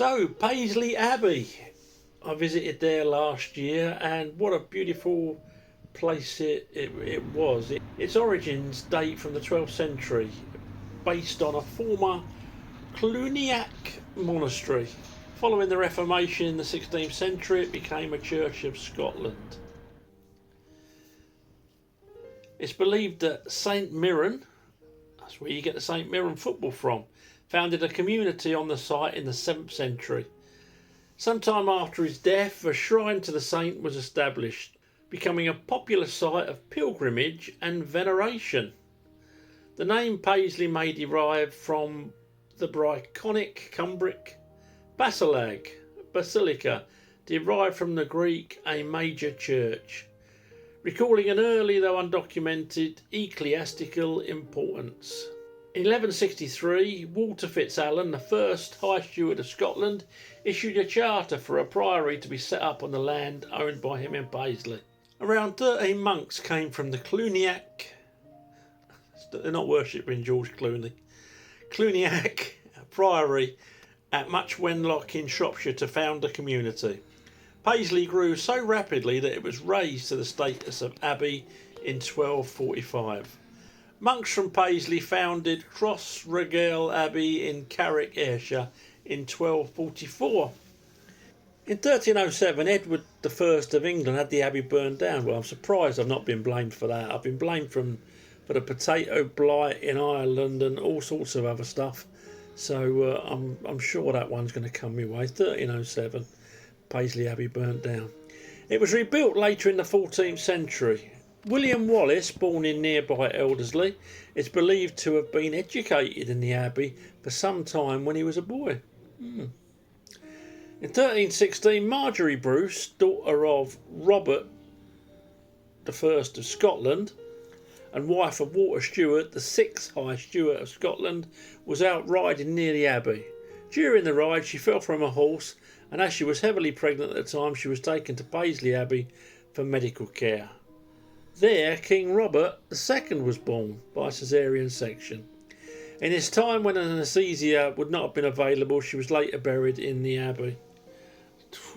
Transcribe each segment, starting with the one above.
So, Paisley Abbey. I visited there last year, and what a beautiful place it was. Its origins date from the 12th century, based on a former Cluniac monastery. Following the Reformation in the 16th century, it became a Church of Scotland. It's believed that St Mirren, that's where you get the St Mirren football from, founded a community on the site in the 7th century. Sometime after his death, a shrine to the saint was established, becoming a popular site of pilgrimage and veneration. The name Paisley may derive from the Bryconic Cumbric basilica, derived from the Greek a major church, recalling an early though undocumented ecclesiastical importance. In 1163, Walter FitzAlan, the first High Steward of Scotland, issued a charter for a priory to be set up on the land owned by him in Paisley. Around 13 monks came from the Cluniac, they're not worshipping George Clooney, Cluniac Priory at Much Wenlock in Shropshire to found a community. Paisley grew so rapidly that it was raised to the status of abbey in 1245. Monks from Paisley founded Crossregale Abbey in Carrick, Ayrshire in 1244. In 1307, Edward I of England had the abbey burned down. Well, I'm surprised I've not been blamed for that. I've been blamed for the potato blight in Ireland and all sorts of other stuff. So I'm sure that one's going to come my way. 1307, Paisley Abbey burnt down. It was rebuilt later in the 14th century. William Wallace, born in nearby Elderslie, is believed to have been educated in the abbey for some time when he was a boy. In 1316, Marjorie Bruce, daughter of Robert I of Scotland and wife of Walter Stewart, the 6th High Steward of Scotland, was out riding near the abbey. During the ride, she fell from a horse, and as she was heavily pregnant at the time, she was taken to Paisley Abbey for medical care. There, King Robert II was born by caesarean section. In his time when anaesthesia would not have been available, she was later buried in the abbey.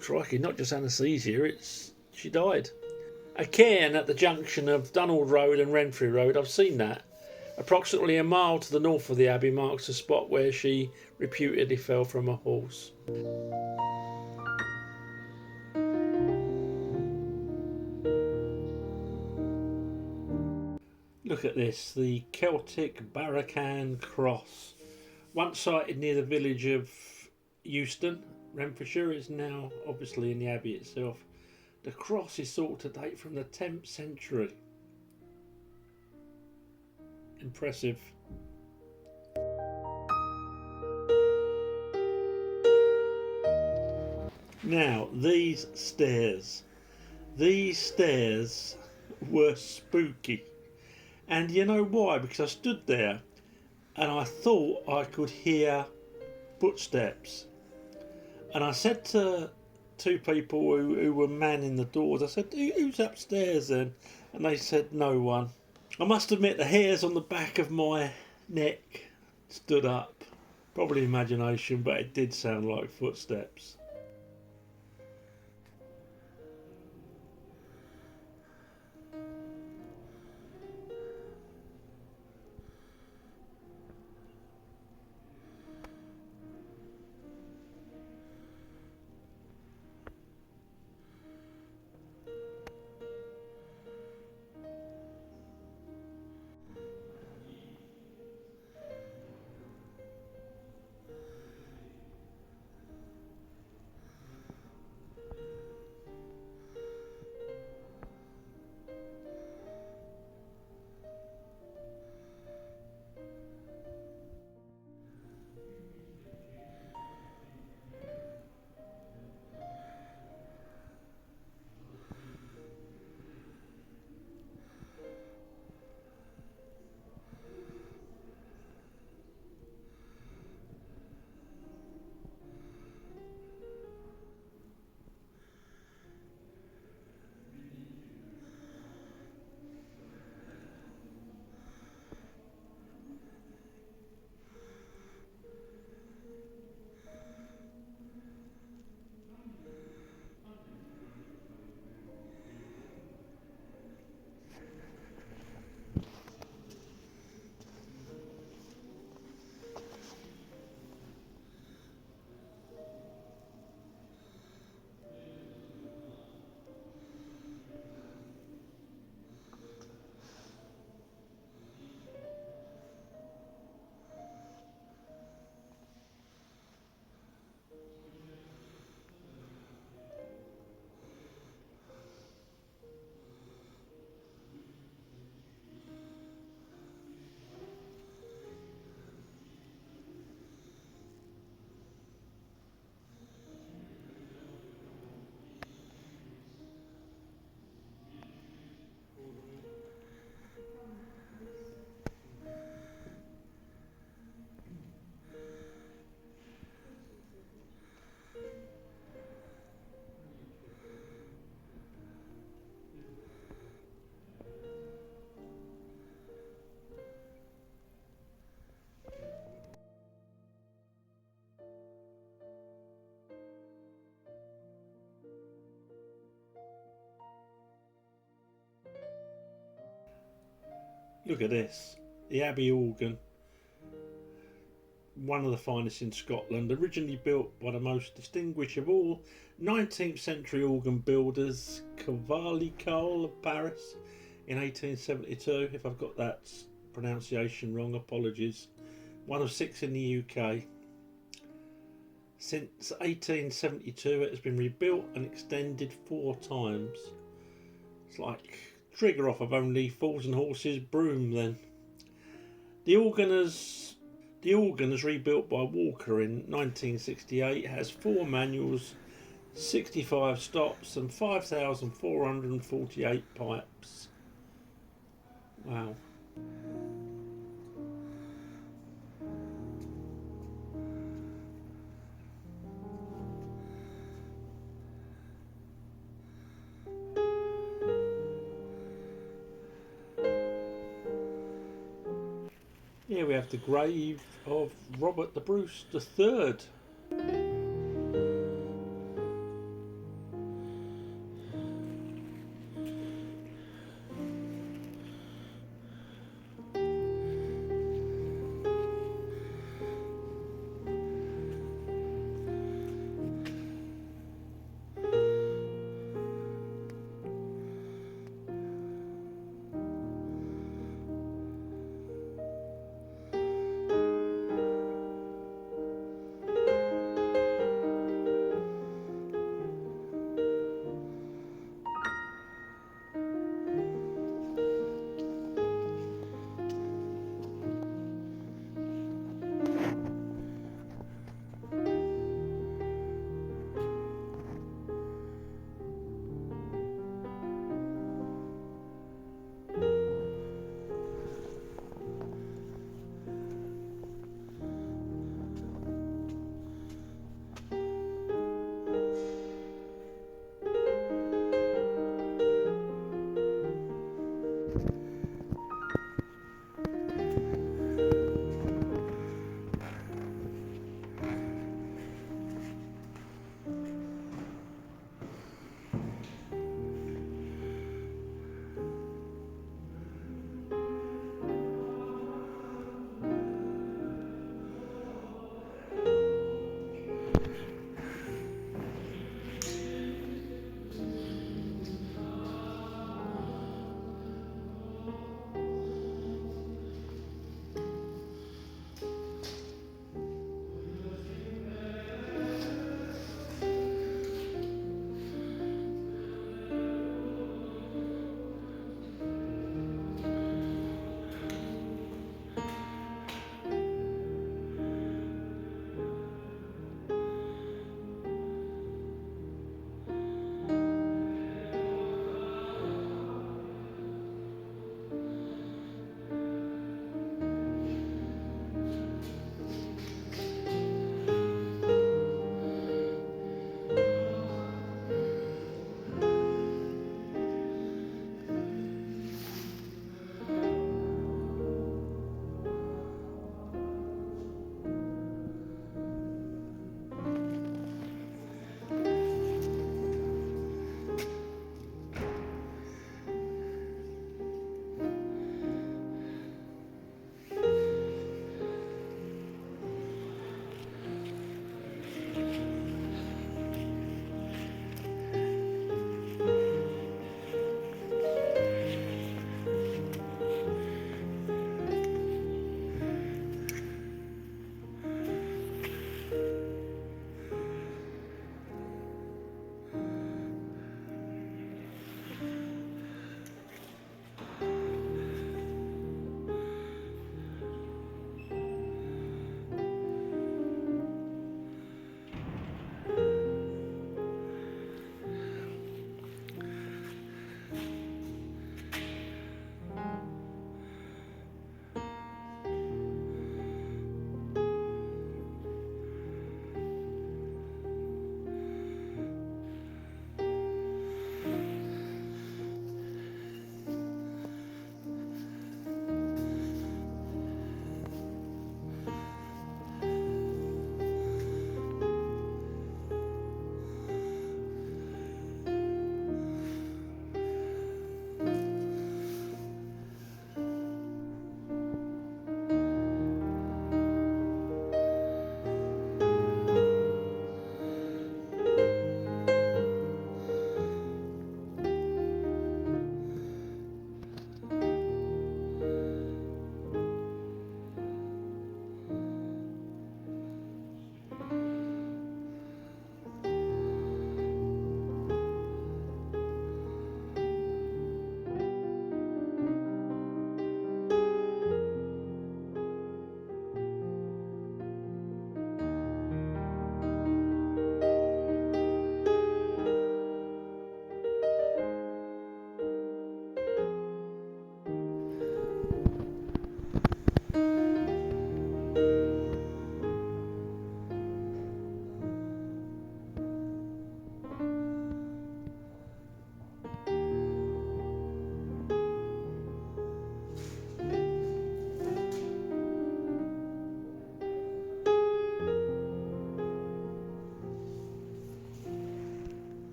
Crikey, not just anaesthesia, she died. A cairn at the junction of Dunald Road and Renfrew Road, I've seen that. Approximately a mile to the north of the abbey marks the spot where she reputedly fell from a horse. Look at this, the Celtic Barracan cross. Once sighted near the village of Euston, Renfrewshire, is now obviously in the abbey itself. The cross is thought to date from the 10th century. Impressive. Now, these stairs were spooky. And you know why? Because I stood there and I thought I could hear footsteps. And I said to two people who were manning the doors, I said, who's upstairs then? And they said, no one. I must admit the hairs on the back of my neck stood up. Probably imagination, but it did sound like footsteps. Look at this. The Abbey organ. One of the finest in Scotland, originally built by the most distinguished of all 19th century organ builders, Cavalier of Paris, in 1872. If I've got that pronunciation wrong, apologies. One of 6 in the UK. Since 1872 it has been rebuilt and extended 4 times. It's like trigger off of only Fools and Horses broom then. The organ is rebuilt by Walker in 1968, has 4 manuals, 65 stops and 5,448 pipes. Wow. Here we have the grave of Robert the Bruce III.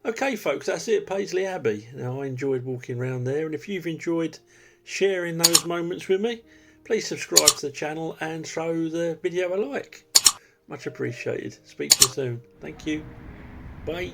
Okay folks, that's it, Paisley Abbey. Now I enjoyed walking around there, and if you've enjoyed sharing those moments with me, please subscribe to the channel and throw the video a like. Much appreciated. Speak to you soon. Thank you. Bye.